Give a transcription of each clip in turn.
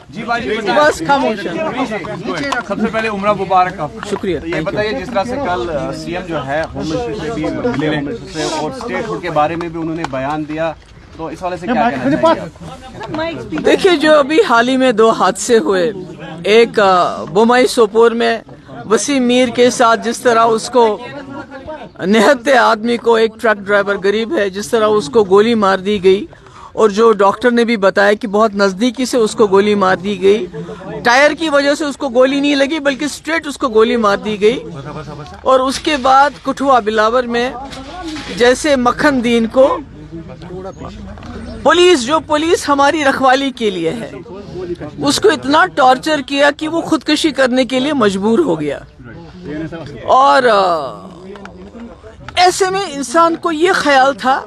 جی بھائی بس خاموش ہے. سب سے پہلے عمرہ مبارک آپ. شکریہ. یہ بتائیے جس طرح سے کل سی ایم جو ہے ہوم منسٹر سے بھی ملے سے اور اسٹیٹ ہوڈ کے بارے میں بھی انہوں نے بیان دیا, تو اس والے سے کیا کہنا چاہیے؟ دیکھیے جو ابھی حال ہی میں 2 حادثے ہوئے, ایک بومائی سوپور میں وسیم میر کے ساتھ جس طرح اس کو نہتے آدمی کو, ایک ٹرک ڈرائیور غریب ہے, جس طرح اس کو گولی مار دی گئی, اور جو ڈاکٹر نے بھی بتایا کہ بہت نزدیکی سے اس کو گولی مار دی گئی. ٹائر کی وجہ سے اس کو گولی نہیں لگی بلکہ اسٹریٹ اس کو گولی مار دی گئی. اور اس کے بعد کٹھوا بلاور میں جیسے مکھن دین کو پولیس ہماری رکھوالی کے لیے ہے, اس کو اتنا ٹارچر کیا کہ وہ خودکشی کرنے کے لیے مجبور ہو گیا. اور ایسے میں انسان کو یہ خیال تھا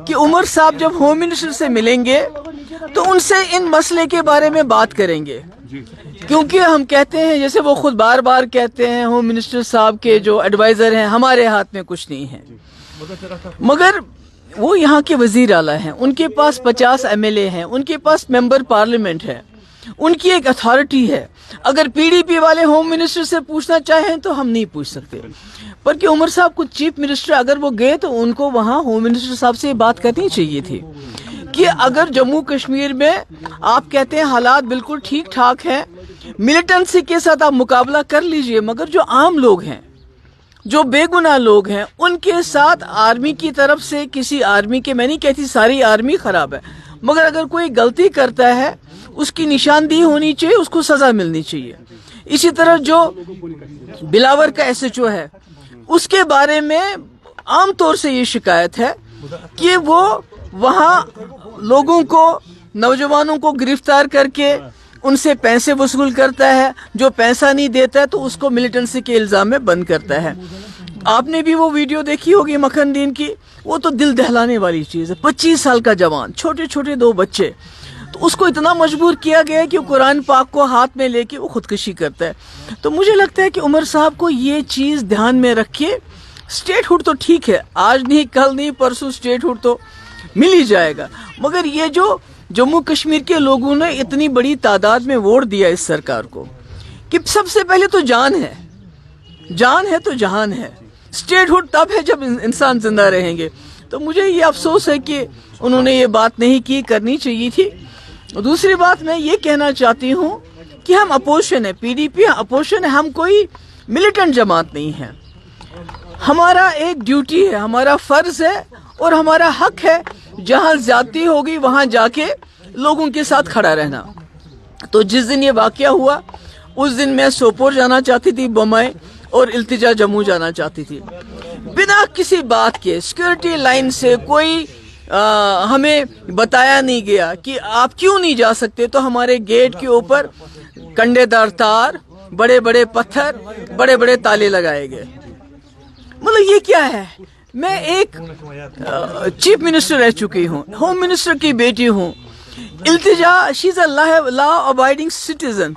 کہ عمر صاحب جب ہوم منسٹر سے ملیں گے تو ان سے ان مسئلے کے بارے میں بات کریں گے, کیونکہ ہم کہتے ہیں, جیسے وہ خود بار بار کہتے ہیں, ہوم منسٹر صاحب کے جو ایڈوائزر ہیں ہمارے ہاتھ میں کچھ نہیں ہے. مگر وہ یہاں کے وزیر اعلیٰ ہیں, ان کے پاس 50 MLA ہیں, ان کے پاس ممبر پارلیمنٹ ہے, ان کی ایک اتھارٹی ہے. اگر PDP والے ہوم منسٹر سے پوچھنا چاہیں تو ہم نہیں پوچھ سکتے, بلکہ عمر صاحب کو چیف منسٹر اگر وہ گئے تو ان کو وہاں ہوم منسٹر صاحب سے بات کرنی چاہیے تھی کہ اگر جموں کشمیر میں آپ کہتے ہیں حالات بالکل ٹھیک ٹھاک ہیں, ملیٹنسی کے ساتھ آپ مقابلہ کر لیجئے, مگر جو عام لوگ ہیں, جو بے گناہ لوگ ہیں, ان کے ساتھ آرمی کی طرف سے کسی آرمی کے, میں نہیں کہتی ساری آرمی خراب ہے, مگر اگر کوئی غلطی کرتا ہے اس کی نشاندہی ہونی چاہیے, اس کو سزا ملنی چاہیے. اسی طرح جو بلاور کا SHO ہے, اس کے بارے میں عام طور سے یہ شکایت ہے کہ وہ وہاں لوگوں کو, نوجوانوں کو گرفتار کر کے ان سے پیسے وصول کرتا ہے, جو پیسہ نہیں دیتا ہے تو اس کو ملیٹنسی کے الزام میں بند کرتا ہے. آپ نے بھی وہ ویڈیو دیکھی ہوگی مکھن دین کی, وہ تو دل دہلانے والی چیز ہے. 25 سال کا جوان, چھوٹے چھوٹے 2 بچے, تو اس کو اتنا مجبور کیا گیا ہے کہ وہ قرآن پاک کو ہاتھ میں لے کے وہ خودکشی کرتا ہے. تو مجھے لگتا ہے کہ عمر صاحب کو یہ چیز دھیان میں رکھیے. اسٹیٹ ہوڈ تو ٹھیک ہے, آج نہیں کل نہیں پرسوں اسٹیٹ ہوڈ تو مل ہی جائے گا, مگر یہ جو جموں کشمیر کے لوگوں نے اتنی بڑی تعداد میں ووٹ دیا اس سرکار کو, کہ سب سے پہلے تو جان ہے, جان ہے تو جہان ہے. اسٹیٹ ہوڈ تب ہے جب انسان زندہ رہیں گے. تو مجھے یہ افسوس ہے کہ انہوں نے یہ بات نہیں کی, کرنی چاہیے تھی. دوسری بات میں یہ کہنا چاہتی ہوں کہ ہم اپوزیشن ہے, PDP اپوزیشن ہے, ہم کوئی ملیٹنٹ جماعت نہیں ہے. ہمارا ایک ڈیوٹی ہے, ہمارا فرض ہے اور ہمارا حق ہے, جہاں زیادتی ہوگی وہاں جا کے لوگوں کے ساتھ کھڑا رہنا. تو جس دن یہ واقعہ ہوا اس دن میں سوپور جانا چاہتی تھی, بومائی, اور التجا جموں جانا چاہتی تھی. بنا کسی بات کے سیکورٹی لائن سے کوئی ہمیں بتایا نہیں گیا کہ آپ کیوں نہیں جا سکتے, تو ہمارے گیٹ کے اوپر کنڈے دار تار, بڑے بڑے پتھر, بڑے بڑے تالے لگائے گئے. مطلب یہ کیا ہے؟ میں ایک چیف منسٹر رہ چکی ہوں, ہوم منسٹر کی بیٹی ہوں, التجا شی از اے لا ابائڈنگ سٹیزن,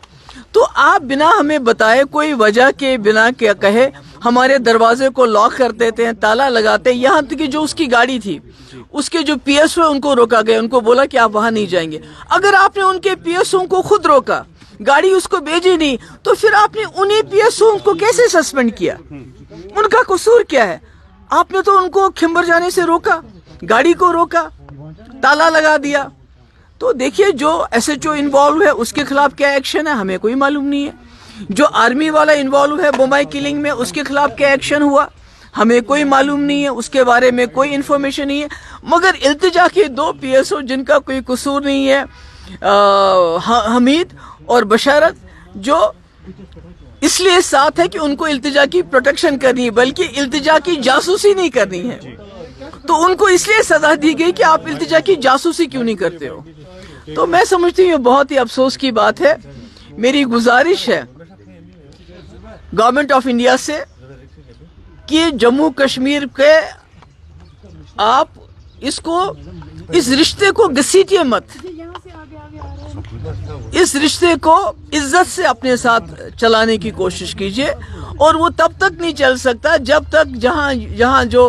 تو آپ بنا ہمیں بتائے, کوئی وجہ کے بنا کیا کہے, ہمارے دروازے کو لاک کر دیتے ہیں, تالا لگاتے ہیں. یہاں تک کہ جو اس کی گاڑی تھی, اس کے جو PSO ان کو روکا گیا, ان کو بولا کہ آپ وہاں نہیں جائیں گے. اگر آپ نے ان کے PSO کو خود روکا, گاڑی اس کو بھیجی نہیں, تو پھر آپ نے انہیں PSO کو کیسے سسپینڈ کیا؟ ان کا قصور کیا ہے؟ آپ نے تو ان کو کھمبر جانے سے روکا, گاڑی کو روکا, تالا لگا دیا. تو دیکھیے جو SHO انوالو ہے اس کے خلاف کیا ایکشن ہے ہمیں کوئی معلوم نہیں ہے. جو آرمی والا انوالو ہے بومائی کلنگ میں, اس کے خلاف کیا ایکشن ہوا ہمیں کوئی معلوم نہیں ہے, اس کے بارے میں کوئی انفارمیشن نہیں ہے. مگر التجا کے 2 PSO جن کا کوئی قصور نہیں ہے, حمید اور بشارت, جو اس لیے ساتھ ہے کہ ان کو التجا کی پروٹیکشن کرنی ہے, بلکہ التجا کی جاسوسی نہیں کرنی ہے, تو ان کو اس لیے سزا دی گئی کہ آپ التجا کی جاسوسی کیوں نہیں کرتے ہو. تو میں سمجھتی ہوں یہ بہت ہی افسوس کی بات ہے. میری گزارش ہے گورنمنٹ آف انڈیا سے کہ جموں کشمیر کے آپ اس رشتے کو گھسیٹیے مت, اس رشتے کو عزت سے اپنے ساتھ چلانے کی کوشش کیجیے. اور وہ تب تک نہیں چل سکتا جب تک جہاں جو